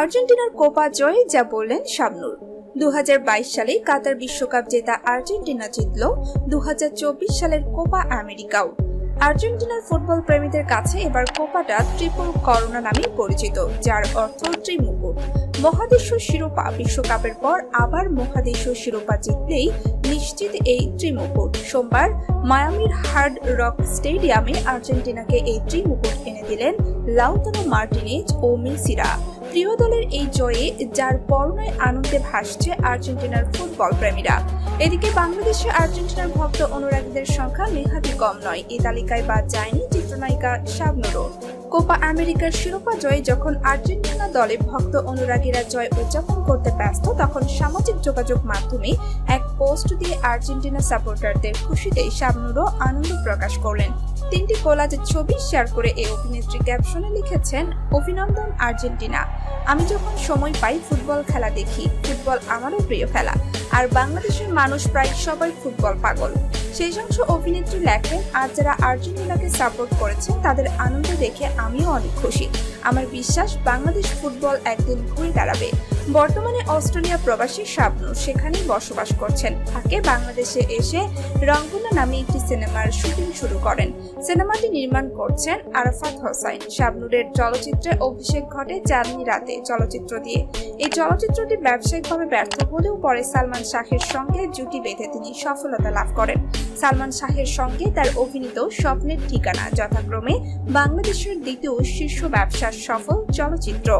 আর্জেন্টিনার কোপা জয়ে যা বললেন শাবনূর। 2022 সালে কাতার বিশ্বকাপ জেতা আর্জেন্টিনা জিতল 2024 সালের কোপা আমেরিকাও। আর্জেন্টিনার ফুটবল প্রেমীদের কাছে এবার কোপাটা ট্রিপল করোনা নামে পরিচিত, যার অর্থ ত্রিমুকুট। মহাদেশীয় শিরোপা বিশ্বকাপের পর আবার মহাদেশীয় শিরোপা জিতলেই নিশ্চিত এই ত্রিমুকুট। সোমবার মায়ামির হার্ড রক স্টেডিয়ামে আর্জেন্টিনাকে এই ত্রিমুকুট এনে দিলেন লাউতারো মার্টিনেজ ও মেসিরা। প্রিয় দলের এই জয়ে যার পরনায় আনন্দে ভাসছে আর্জেন্টিনার ফুটবল প্রেমীরা। এদিকে বাংলাদেশে আর্জেন্টিনার ভক্ত অনুরাগীদের সংখ্যা নেহাতই কম নয়। এই তালিকায় বাদ যায়নি চিত্রনায়িকা শাবনূরও। কোপা আমেরিকার শিরোপা জয়ে যখন আর্জেন্টিনা দলে ভক্ত অনুরাগীরা জয় উদযাপন করতে ব্যস্ত, তখন সামাজিক যোগাযোগ মাধ্যমে এক পোস্ট দিয়ে আর্জেন্টিনা সাপোর্টারদের খুশিতেই শাবনূরও আনন্দ প্রকাশ করলেন। 3টি কোলাজ ছবি শেয়ার করে এই অভিনেত্রী ক্যাপশনে লিখেছেন, অভিনন্দন আর্জেন্টিনা, আমি যখন সময় পাই ফুটবল খেলা দেখি। ফুটবল আমারও প্রিয় খেলা, আর বাংলাদেশের মানুষ প্রায় সবাই ফুটবল পাগল। সেই অংশ অভিনেত্রী লেখেন, আর যারা আর্জেন্টিনাকে সাপোর্ট করেছেন তাদের আনন্দ দেখে আমিও অনেক খুশি। আমার বিশ্বাস বাংলাদেশ ফুটবল একদিন ঘুরে দাঁড়াবে। বর্তমানে অস্ট্রেলিয়া প্রবাসী শাবনূর সেখানেই বসবাস করছেন। ফাঁকে বাংলাদেশে এসে রংপুনা নামে একটি সিনেমার শুটিং শুরু করেন। সিনেমাটি নির্মাণ করছেন আরাফাত হোসাইন। শাবনূরের চলচ্চিত্রে অভিষেক ঘটে চাঁদনি রাতে চলচ্চিত্র দিয়ে। এই চলচ্চিত্রটি ব্যবসায়িকভাবে ব্যর্থ হলেও পরে সালমান শাহের সঙ্গে জুটি বেঁধে তিনি সফলতা লাভ করেন। সালমান শাহের সঙ্গে তার অভিনীত স্বপ্নের ঠিকানা যথাক্রমে বাংলাদেশের দ্বিতীয় শীর্ষ ব্যবসার সফল চলচ্চিত্র।